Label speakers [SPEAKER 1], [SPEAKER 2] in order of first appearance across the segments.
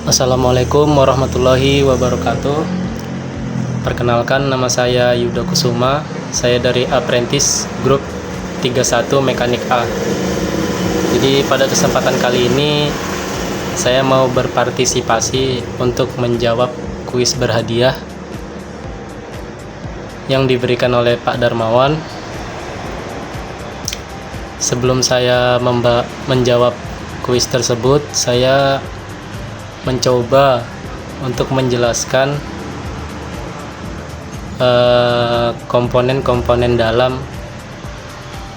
[SPEAKER 1] Assalamualaikum warahmatullahi wabarakatuh. Perkenalkan, nama saya Yuda Kusuma. Saya dari Apprentice Group 31 Mekanik A. Jadi pada kesempatan kali ini saya mau berpartisipasi untuk menjawab kuis berhadiah yang diberikan oleh Pak Darmawan. Sebelum saya menjawab kuis tersebut, saya mencoba untuk menjelaskan komponen-komponen dalam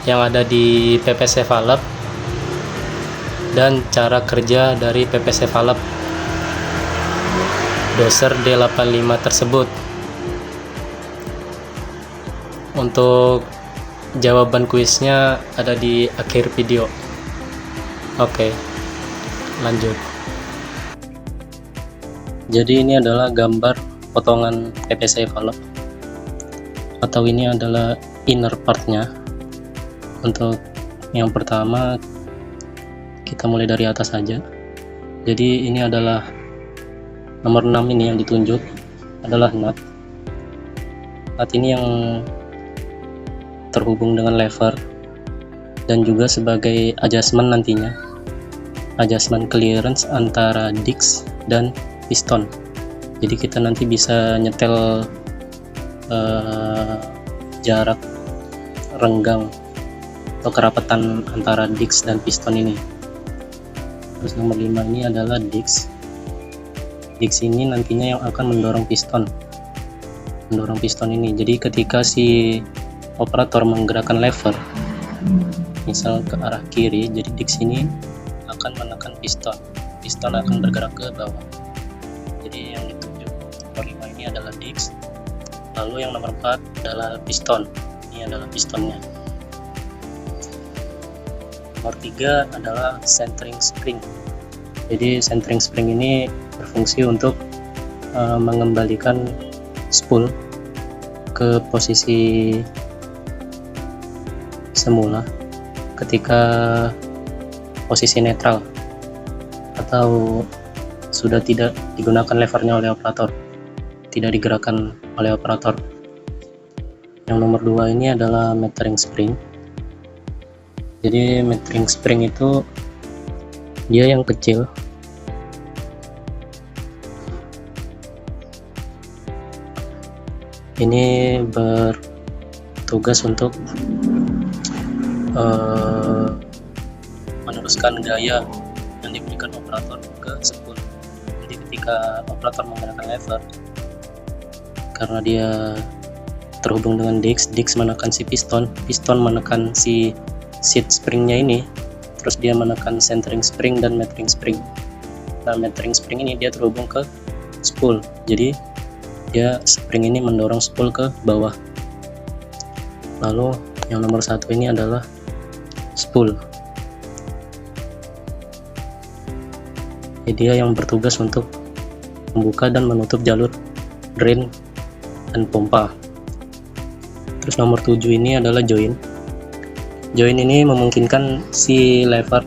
[SPEAKER 1] yang ada di PPC Valve dan cara kerja dari PPC Valve doser D85 tersebut. Untuk jawaban kuisnya ada di akhir video. Oke, lanjut. Jadi ini adalah gambar potongan PPC valve, atau ini adalah inner partnya. Untuk yang pertama kita mulai dari atas saja. Jadi ini adalah nomor 6, ini yang ditunjuk adalah nut. Nut ini yang terhubung dengan lever dan juga sebagai adjustment nantinya, adjustment clearance antara disc dan piston. Jadi kita nanti bisa nyetel jarak renggang atau kerapatan antara disc dan piston ini. Terus nomor 5 ini adalah disc. Disc ini nantinya yang akan mendorong piston ini. Jadi ketika si operator menggerakkan lever misal ke arah kiri, jadi disc ini akan menekan piston akan bergerak ke bawah. Jadi yang ditunjuk nomor 5 ini adalah disc, lalu yang nomor 4 adalah piston. Ini adalah pistonnya. Nomor 3 adalah centering spring. Jadi centering spring ini berfungsi untuk mengembalikan spool ke posisi semula ketika posisi netral atau sudah tidak digunakan levernya oleh operator, tidak digerakkan oleh operator. Yang nomor 2 ini adalah metering spring. Jadi metering spring itu dia yang kecil, ini bertugas untuk meneruskan gaya yang diberikan operator ke spool. Jadi ketika operator menggunakan lever, karena dia terhubung dengan disc menekan si piston menekan si seat springnya ini, terus dia menekan centering spring dan metering spring. Nah, metering spring ini dia terhubung ke spool, jadi dia spring ini mendorong spool ke bawah. Lalu yang nomor 1 ini adalah spool. Dia yang bertugas untuk membuka dan menutup jalur drain dan pompa. Terus nomor 7 ini adalah join. Join ini memungkinkan si lever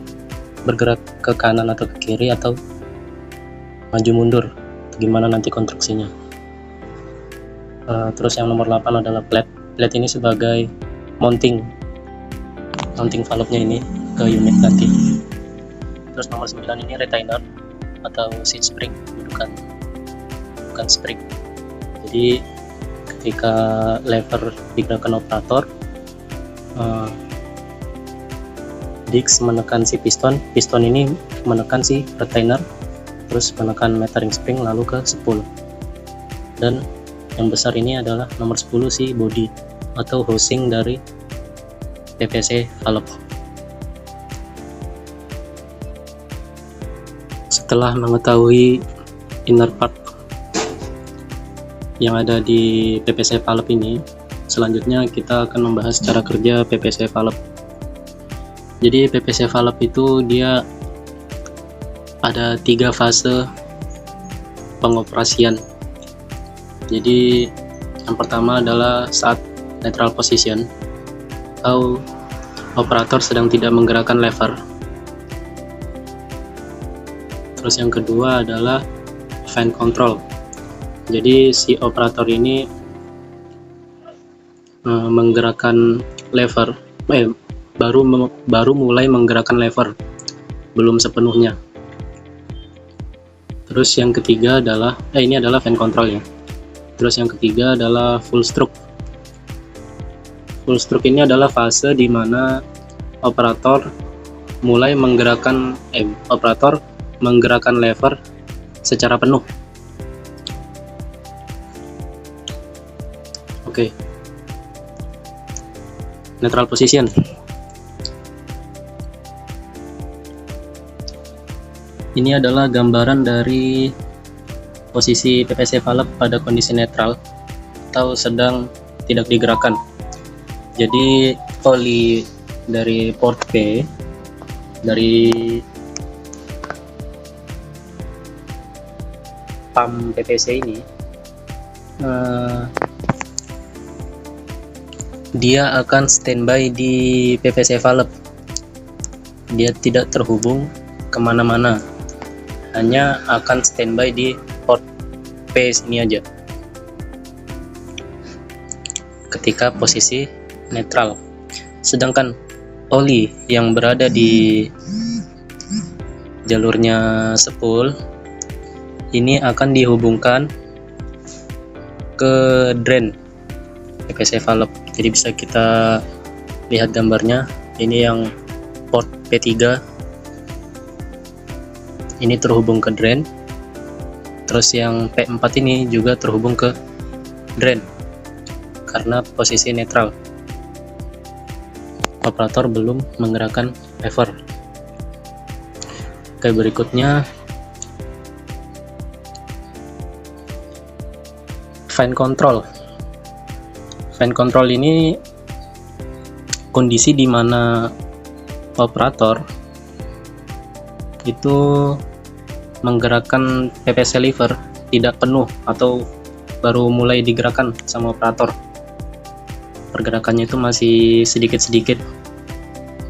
[SPEAKER 1] bergerak ke kanan atau ke kiri atau maju mundur, gimana nanti konstruksinya. Terus yang nomor 8 adalah plate. Plate ini sebagai mounting valve-nya ini ke unit nanti. Terus nomor 9 ini retainer atau seat spring, bukan spring. Jadi ketika lever digerakkan operator, disc menekan si piston ini menekan si retainer, terus menekan metering spring lalu ke spool. Dan yang besar ini adalah nomor 10, si body atau housing dari PPC valve. Setelah mengetahui inner part yang ada di PPC valve ini, selanjutnya kita akan membahas cara kerja PPC valve. Jadi PPC valve itu dia ada 3 fase pengoperasian. Jadi yang pertama adalah saat neutral position atau operator sedang tidak menggerakkan lever. Terus yang kedua adalah fan control. Jadi si operator ini menggerakkan lever, baru mulai menggerakkan lever, belum sepenuhnya. Terus yang ketiga adalah ini adalah fan control ya. Terus yang ketiga adalah full stroke. Full stroke ini adalah fase di mana operator mulai menggerakkan lever secara penuh. Oke. Neutral position. Ini adalah gambaran dari posisi PPC valve pada kondisi netral atau sedang tidak digerakkan. Jadi oli dari port P dari pump PPC ini dia akan standby di PPC valve. Dia tidak terhubung kemana-mana, hanya akan standby di port P sini aja ketika posisi netral. Sedangkan oli yang berada di jalurnya spool ini akan dihubungkan ke drain PPC valve. Jadi bisa kita lihat gambarnya. Ini yang port P3, ini terhubung ke drain. Terus yang P4 ini juga terhubung ke drain karena posisi netral. Operator belum menggerakkan lever. Oke, berikutnya fan control. Fan control ini kondisi di mana operator itu menggerakkan PPC lever tidak penuh atau baru mulai digerakkan sama operator. Pergerakannya itu masih sedikit-sedikit.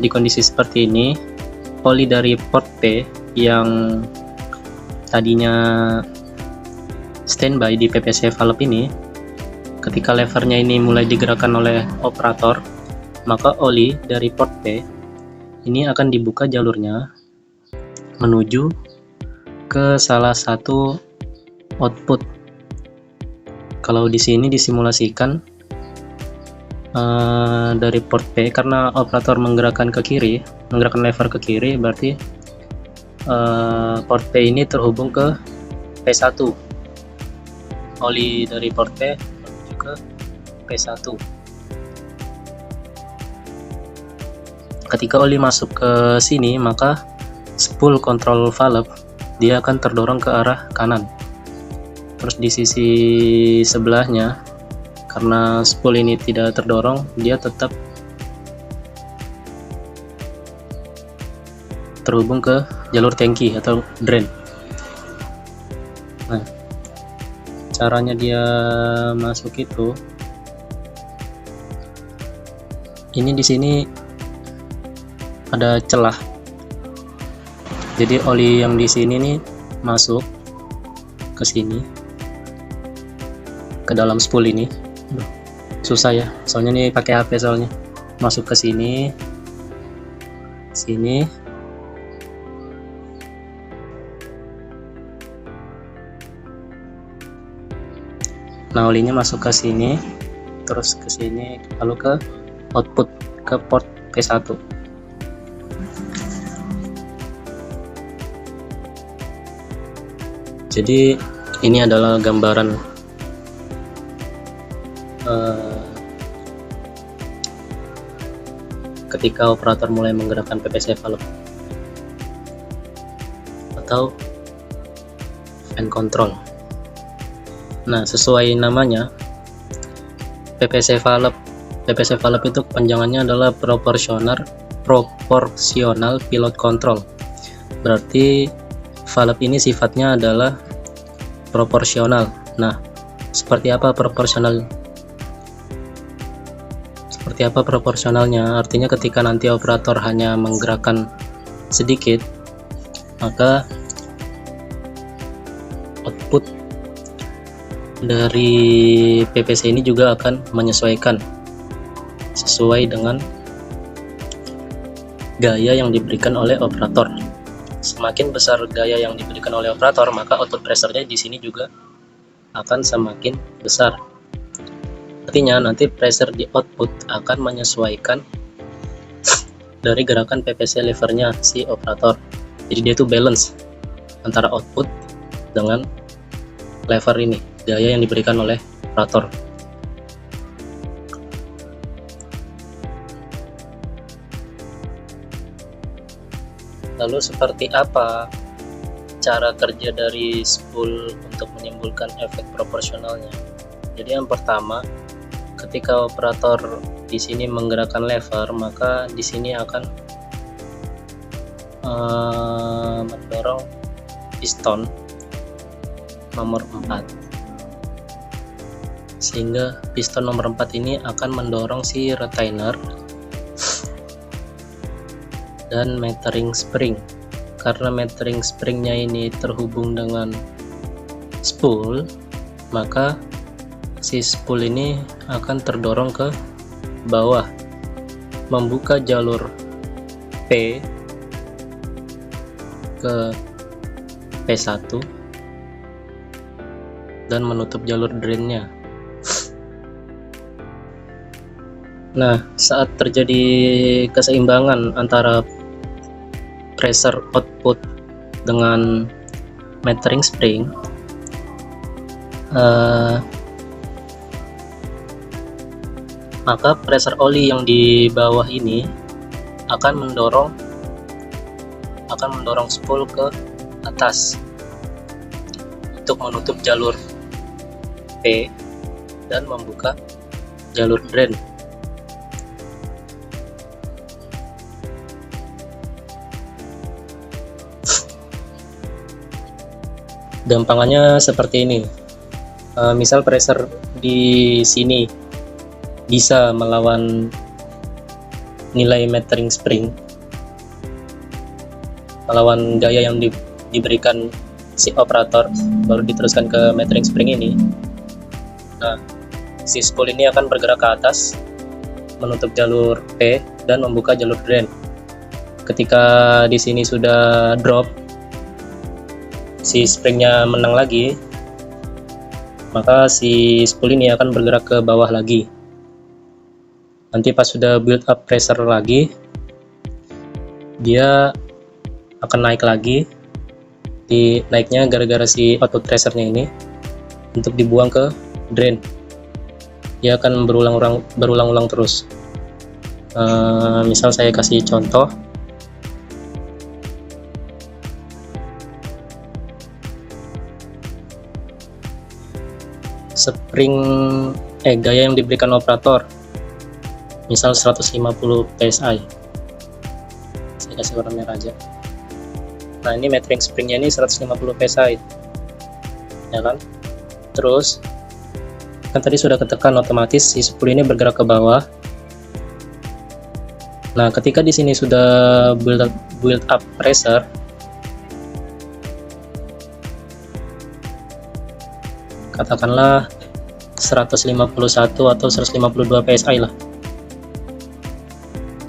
[SPEAKER 1] Di kondisi seperti ini, oli dari port P yang tadinya standby di PPC valve ini, ketika levernya ini mulai digerakkan oleh operator, maka oli dari port P ini akan dibuka jalurnya menuju ke salah satu output. Kalau di sini disimulasikan dari port P, karena operator menggerakkan lever ke kiri, berarti port P ini terhubung ke P1. Oli dari port P menuju ke P1. Ketika oli masuk ke sini, maka spool control valve dia akan terdorong ke arah kanan. Terus di sisi sebelahnya, karena spool ini tidak terdorong, dia tetap terhubung ke jalur tangki atau drain. Nah, caranya dia masuk itu, ini di sini ada celah. Jadi oli yang di sini nih masuk ke sini, ke dalam spool ini. Susah ya, soalnya nih pakai HP soalnya. Masuk ke sini, nah olinya masuk ke sini, terus ke sini, lalu ke output, ke port P1. Jadi ini adalah gambaran ketika operator mulai menggerakkan PPC valve atau fan control. Nah, sesuai namanya, PPC valve itu panjangannya adalah proporsional pilot control. Berarti valve ini sifatnya adalah proporsional. Nah, seperti apa proporsionalnya? Artinya ketika nanti operator hanya menggerakkan sedikit, maka output dari PPC ini juga akan menyesuaikan sesuai dengan gaya yang diberikan oleh operator. Semakin besar gaya yang diberikan oleh operator, maka output pressure-nya di sini juga akan semakin besar. Artinya nanti pressure di output akan menyesuaikan dari gerakan PPC levernya si operator. Jadi dia itu balance antara output dengan lever ini, gaya yang diberikan oleh operator. Lalu seperti apa cara kerja dari spool untuk menimbulkan efek proporsionalnya? Jadi yang pertama, ketika operator di sini menggerakkan lever, maka di sini akan mendorong piston nomor 4, sehingga piston nomor 4 ini akan mendorong si retainer dan metering spring. Karena metering springnya ini terhubung dengan spool, maka si spool ini akan terdorong ke bawah, membuka jalur P ke P1 dan menutup jalur drainnya. Nah, saat terjadi keseimbangan antara pressure output dengan metering spring, maka pressure oli yang di bawah ini akan mendorong spool ke atas untuk menutup jalur P dan membuka jalur drain. Gampangannya seperti ini. Misal pressure di sini bisa melawan nilai metering spring, melawan gaya yang diberikan si operator, baru diteruskan ke metering spring ini. Nah, si spool ini akan bergerak ke atas, menutup jalur P dan membuka jalur drain. Ketika di sini sudah drop, si springnya menang lagi, maka si spool ini akan bergerak ke bawah lagi. Nanti pas sudah build up pressure lagi, dia akan naik lagi. Naiknya gara-gara si output pressure-nya ini untuk dibuang ke drain. Dia akan berulang-ulang terus. Misal saya kasih contoh. Gaya yang diberikan operator, misal 150 psi. Saya kasih warna merah aja. Nah, ini metering springnya ini 150 psi, ya kan? Terus kan tadi sudah ketekan, otomatis si spool ini bergerak ke bawah. Nah, ketika di sini sudah build up pressure, katakanlah 151 atau 152 psi lah.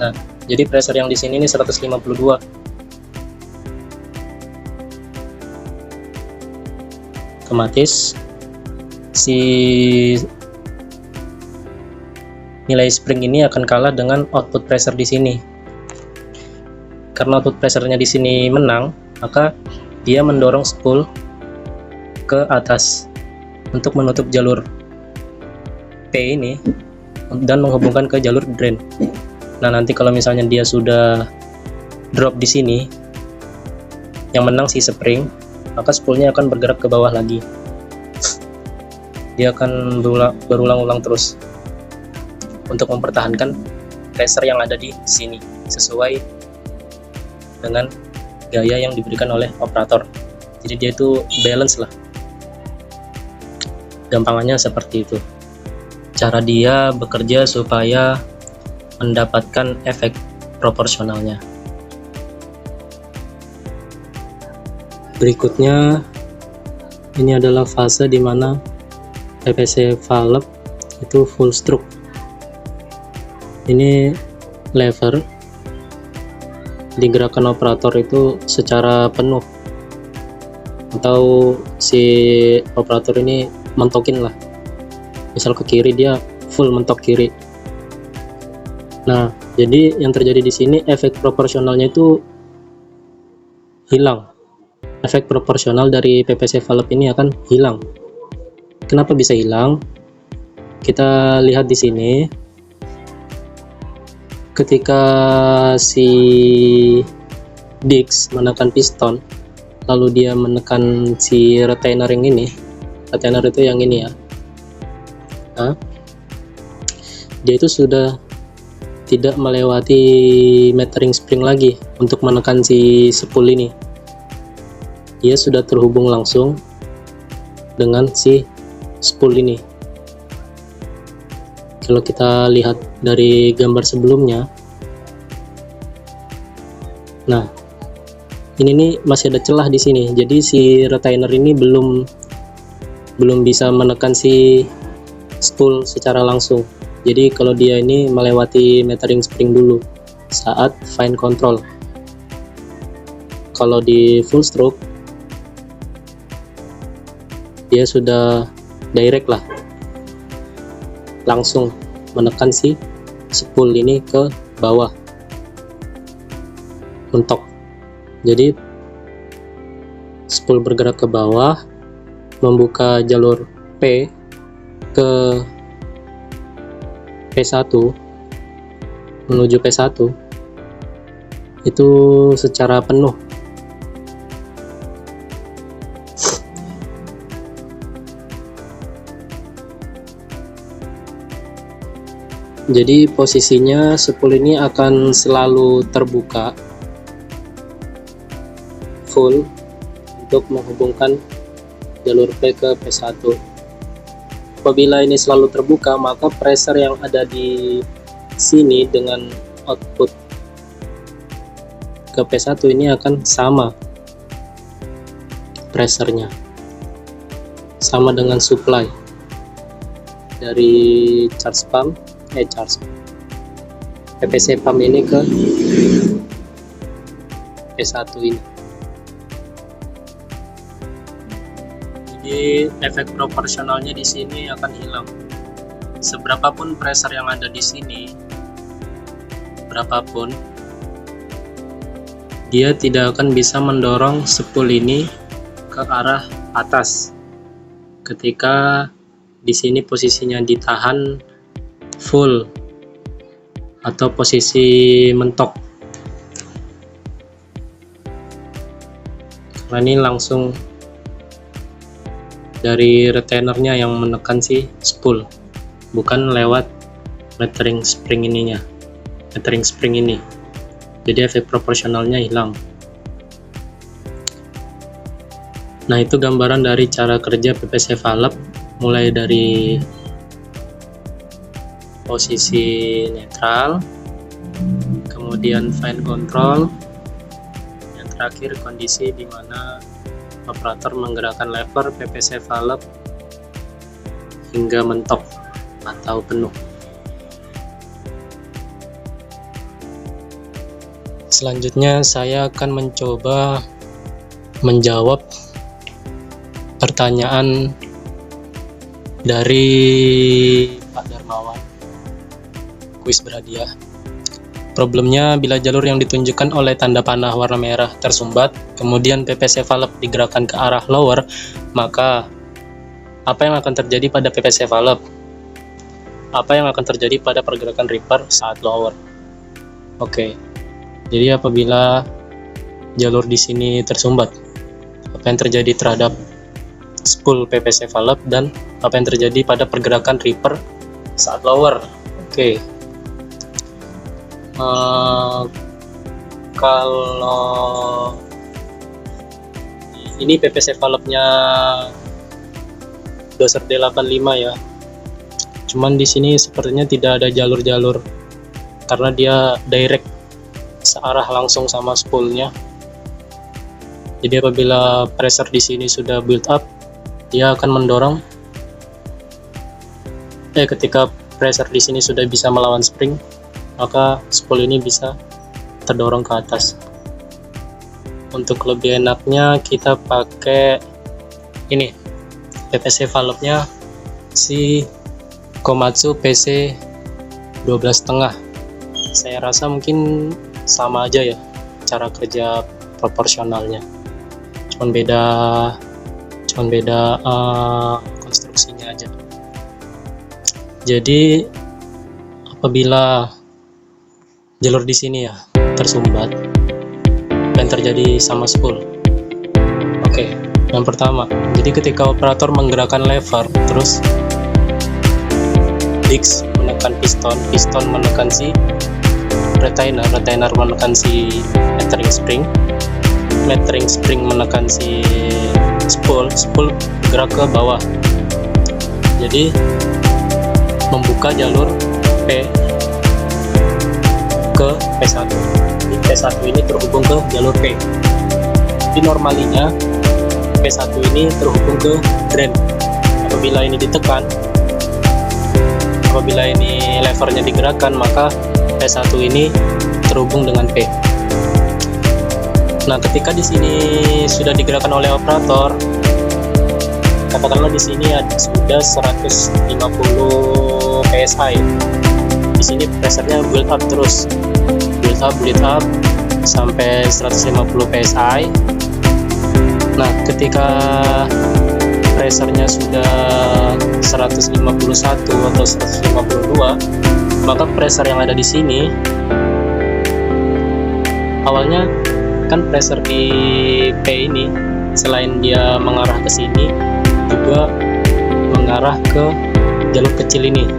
[SPEAKER 1] Nah, jadi pressure yang di sini ini 152. Otomatis si nilai spring ini akan kalah dengan output pressure di sini. Karena output pressure-nya di sini menang, maka dia mendorong spool ke atas untuk menutup jalur P ini dan menghubungkan ke jalur drain. Nah, nanti kalau misalnya dia sudah drop di sini, yang menang si spring, maka spoolnya akan bergerak ke bawah lagi. Dia akan berulang-ulang terus untuk mempertahankan pressure yang ada di sini sesuai dengan gaya yang diberikan oleh operator. Jadi dia itu balance lah. Gampangannya seperti itu. Cara dia bekerja supaya mendapatkan efek proporsionalnya. Berikutnya Ini adalah fase di mana PPC valve itu full stroke. Ini lever digerakkan operator itu secara penuh, atau si operator ini mentokin lah, misal ke kiri dia full mentok kiri. Nah, jadi yang terjadi di sini efek proporsionalnya itu hilang. Efek proporsional dari PPC valve ini akan hilang. Kenapa bisa hilang? Kita lihat di sini. Ketika si Dix menekan piston, lalu dia menekan si retainer yang ini. Retainer itu yang ini ya. Nah, dia itu sudah tidak melewati metering spring lagi untuk menekan si spool ini. Dia sudah terhubung langsung dengan si spool ini. Kalau kita lihat dari gambar sebelumnya, nah ini nih masih ada celah di sini. Jadi si retainer ini belum bisa menekan si spool secara langsung. Jadi kalau dia ini melewati metering spring dulu saat fine control. Kalau di full stroke dia sudah direct lah, langsung menekan si spool ini ke bawah, mentok. Jadi spool bergerak ke bawah, membuka jalur P ke P1 menuju P1 itu secara penuh. Jadi posisinya spool ini akan selalu terbuka full untuk menghubungkan jalur P ke P1. Apabila ini selalu terbuka, maka pressure yang ada di sini dengan output ke P1 ini akan sama pressure-nya, sama dengan supply dari PPC pump ini ke P1 ini. Jadi efek proporsionalnya di sini akan hilang. Seberapapun pressure yang ada di sini, berapapun, dia tidak akan bisa mendorong spool ini ke arah atas. Ketika di sini posisinya ditahan full atau posisi mentok. Karena ini langsung dari retainernya yang menekan si spool, bukan lewat metering spring ini. Jadi efek proporsionalnya hilang. Nah, itu gambaran dari cara kerja PPC valve, mulai dari posisi netral, kemudian fine control, yang terakhir kondisi di mana operator menggerakkan lever PPC valve hingga mentok atau penuh. Selanjutnya saya akan mencoba menjawab pertanyaan dari Pak Darmawan, kuis berhadiah. Problemnya, bila jalur yang ditunjukkan oleh tanda panah warna merah tersumbat, kemudian PPC valve digerakkan ke arah lower, maka apa yang akan terjadi pada PPC valve? Apa yang akan terjadi pada pergerakan ripper saat lower? Oke. Jadi apabila jalur di sini tersumbat, apa yang terjadi terhadap spool PPC valve dan apa yang terjadi pada pergerakan ripper saat lower? Oke. Kalau ini PPC valve-nya doser D85 ya, cuman di sini sepertinya tidak ada jalur-jalur karena dia direct searah langsung sama spoolnya. Jadi apabila pressure di sini sudah build up, dia akan mendorong. Ketika pressure di sini sudah bisa melawan spring, maka spool ini bisa terdorong ke atas. Untuk lebih enaknya kita pakai ini PPC valve-nya si Komatsu PC 12,5. Saya rasa mungkin sama aja ya cara kerja proporsionalnya, cuman beda konstruksinya aja. Jadi apabila jalur di sini ya tersumbat, dan terjadi sama spool. Oke, yang pertama, jadi ketika operator menggerakkan lever, terus Dix menekan piston, piston menekan si retainer, retainer menekan si metering spring menekan si spool, spool bergerak ke bawah. Jadi membuka jalur P ke P1. Jadi P1 ini terhubung ke jalur P. Di normalinya P1 ini terhubung ke drain. Apabila ini ditekan, apabila ini levernya digerakkan, maka P1 ini terhubung dengan P. Nah, ketika di sini sudah digerakkan oleh operator, katakanlah di sini sudah 150 PSI. Di sini pressure-nya build up terus, build up sampai 150 PSI. Nah, ketika pressure-nya sudah 151 atau 152, maka pressure yang ada di sini, awalnya kan pressure di P ini selain dia mengarah ke sini, juga mengarah ke jalur kecil ini,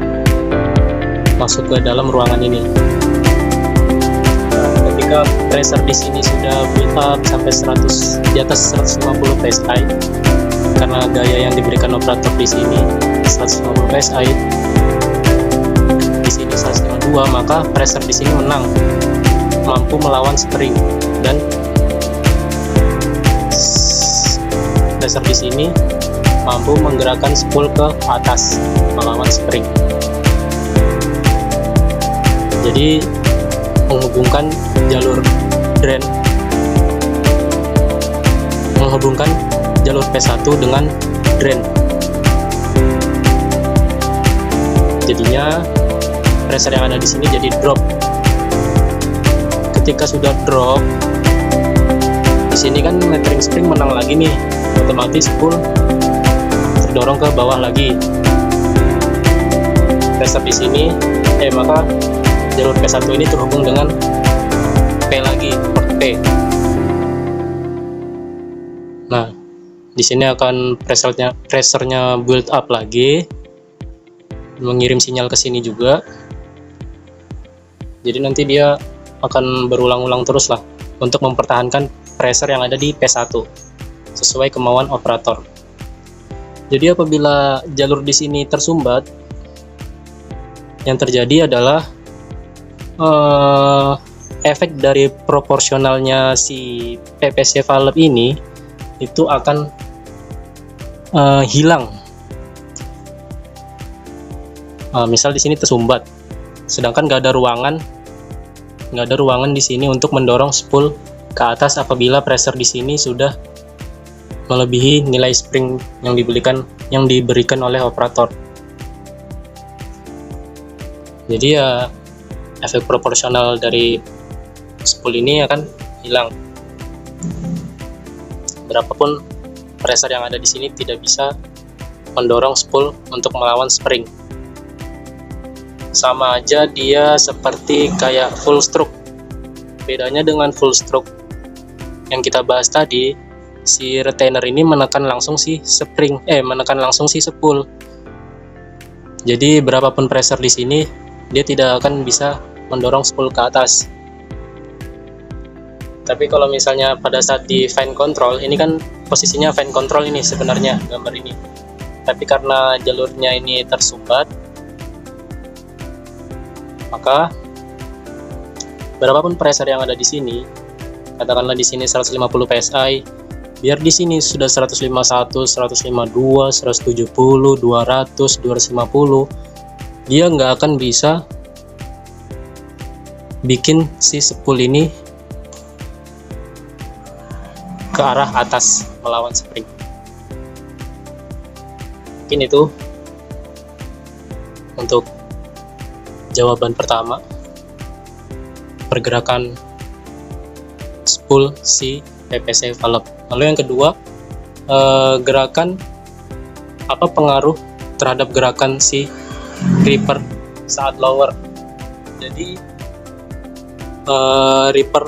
[SPEAKER 1] masuk ke dalam ruangan ini. Nah, ketika pressure di sini sudah build up sampai di atas 150 PSI, karena gaya yang diberikan operator di sini 150 PSI, di sini 152, maka pressure di sini menang, mampu melawan spring, dan pressure di sini mampu menggerakkan spool ke atas melawan spring. Jadi menghubungkan jalur drain, menghubungkan jalur P1 dengan drain. Jadinya pressure yang ada di sini jadi drop. Ketika sudah drop, di sini kan metering spring menang lagi nih, otomatis spool terdorong ke bawah lagi. Pressure di sini, maka jalur P1 ini terhubung dengan P lagi, port P. Nah, di sini akan pressure-nya build up lagi, mengirim sinyal ke sini juga. Jadi nanti dia akan berulang-ulang terus lah untuk mempertahankan pressure yang ada di P1 sesuai kemauan operator. Jadi apabila jalur di sini tersumbat, yang terjadi adalah efek dari proporsionalnya si PPC valve ini itu akan hilang. Misal di sini tersumbat, sedangkan nggak ada ruangan di sini untuk mendorong spool ke atas apabila pressure di sini sudah melebihi nilai spring yang diberikan oleh operator. Jadi ya efek proporsional dari spool ini akan hilang. Berapapun pressure yang ada di sini tidak bisa mendorong spool untuk melawan spring. Sama aja dia seperti kayak full stroke. Bedanya dengan full stroke yang kita bahas tadi, si retainer ini menekan langsung si spool. Jadi berapapun pressure di sini, dia tidak akan bisa mendorong spool ke atas. Tapi kalau misalnya pada saat di fan control, ini kan posisinya fan control ini sebenarnya gambar ini. Tapi karena jalurnya ini tersumbat, maka berapapun pressure yang ada di sini, katakanlah di sini 150 PSI, Biar di sini sudah 151, 152, 170, 200, 250, dia nggak akan bisa bikin si spool ini ke arah atas melawan spring. Mungkin itu untuk jawaban pertama, pergerakan spool si PPC valve. Lalu yang kedua, gerakan apa pengaruh terhadap gerakan si ripper saat lower. Jadi ripper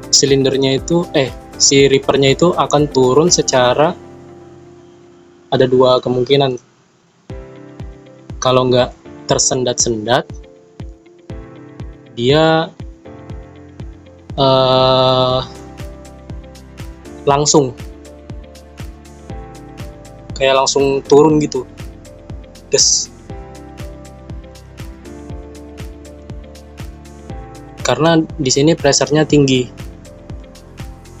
[SPEAKER 1] silindernya itu si rippernya itu akan turun secara, ada dua kemungkinan. Kalau nggak tersendat-sendat, dia langsung kayak langsung turun gitu, des. Karena di sini pressure-nya tinggi,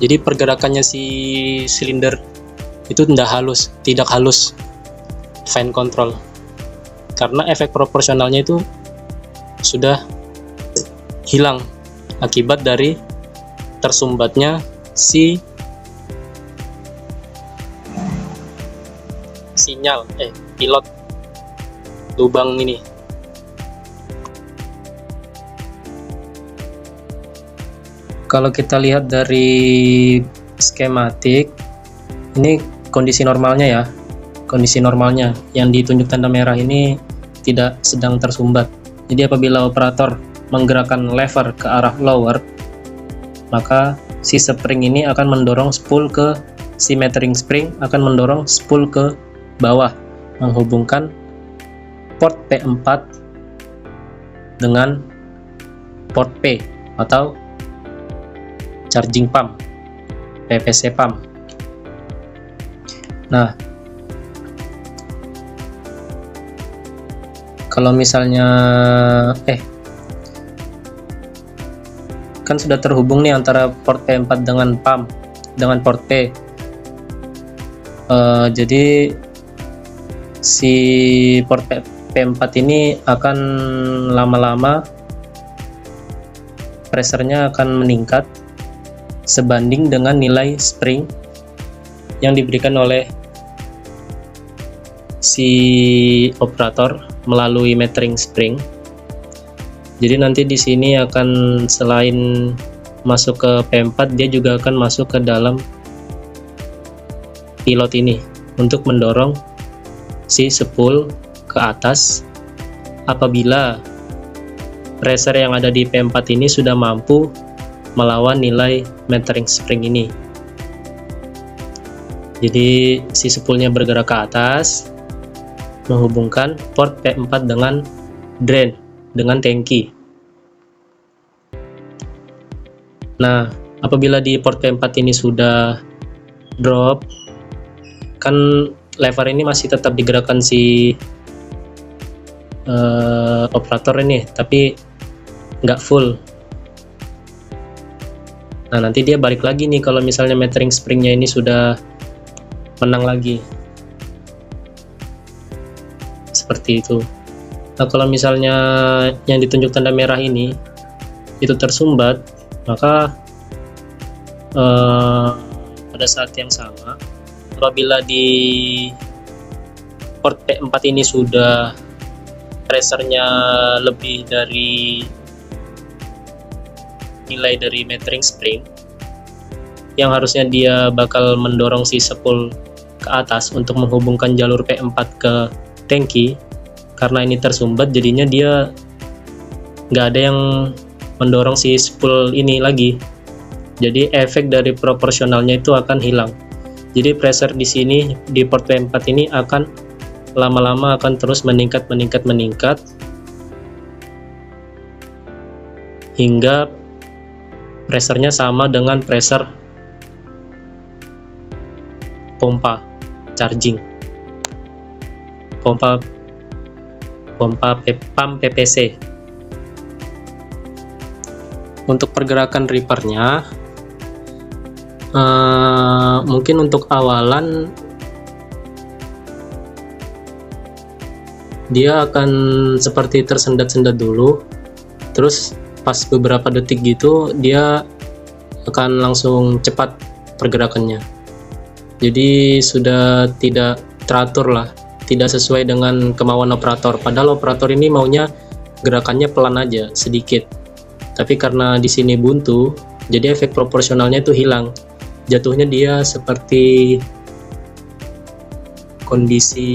[SPEAKER 1] jadi pergerakannya si silinder itu tidak halus, fine control. Karena efek proporsionalnya itu sudah hilang akibat dari tersumbatnya si sinyal pilot lubang ini. Kalau kita lihat dari skematik, ini kondisi normalnya ya. Kondisi normalnya yang ditunjuk tanda merah ini tidak sedang tersumbat. Jadi apabila operator menggerakkan lever ke arah lower, maka si spring ini akan mendorong spool ke si metering spring akan mendorong spool ke bawah, menghubungkan port P4 dengan port P atau charging pump, PPC pump. Nah, kalau misalnya kan sudah terhubung nih antara port P4 dengan pump dengan port P. Jadi si port P4 ini akan lama-lama pressure-nya akan meningkat sebanding dengan nilai spring yang diberikan oleh si operator melalui metering spring. Jadi nanti di sini akan selain masuk ke P4, dia juga akan masuk ke dalam pilot ini untuk mendorong si spool ke atas apabila pressure yang ada di P4 ini sudah mampu melawan nilai metering spring ini. Jadi si spoolnya bergerak ke atas menghubungkan port P4 dengan drain, dengan tangki. Nah, apabila di port P4 ini sudah drop, kan lever ini masih tetap digerakkan si operator ini, tapi nggak full. Nah, nanti dia balik lagi nih kalau misalnya metering springnya ini sudah menang lagi. Seperti itu. Nah, kalau misalnya yang ditunjuk tanda merah ini itu tersumbat, maka pada saat yang sama apabila di port P4 ini sudah pressure-nya lebih dari nilai dari metering spring, yang harusnya dia bakal mendorong si spool ke atas untuk menghubungkan jalur P4 ke tangki. Karena ini tersumbat, jadinya dia nggak ada yang mendorong si spool ini lagi. Jadi efek dari proporsionalnya itu akan hilang. Jadi pressure di sini di port P4 ini akan lama-lama akan terus meningkat hingga pressure-nya sama dengan pressure pompa charging, pompa pump PPC. Untuk pergerakan rippernya Mungkin untuk awalan dia akan seperti tersendat-sendat dulu, terus pas beberapa detik gitu dia akan langsung cepat pergerakannya. Jadi sudah tidak teratur lah, tidak sesuai dengan kemauan operator. Padahal operator ini maunya gerakannya pelan aja, sedikit. Tapi karena di sini buntu, jadi efek proporsionalnya itu hilang. Jatuhnya dia seperti kondisi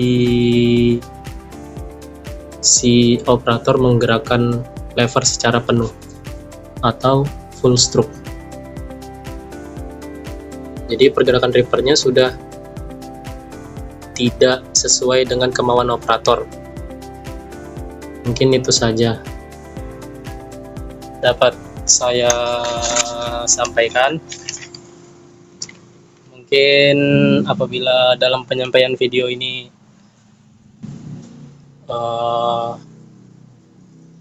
[SPEAKER 1] si operator menggerakkan lever secara penuh atau full stroke. Jadi pergerakan reapernya sudah tidak sesuai dengan kemauan operator. Mungkin itu saja dapat saya sampaikan. Mungkin apabila dalam penyampaian video ini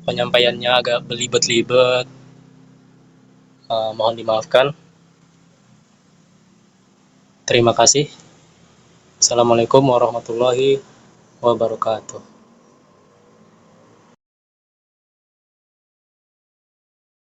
[SPEAKER 1] penyampaiannya agak belibet-libet, mohon dimaafkan. Terima kasih. Assalamualaikum warahmatullahi wabarakatuh.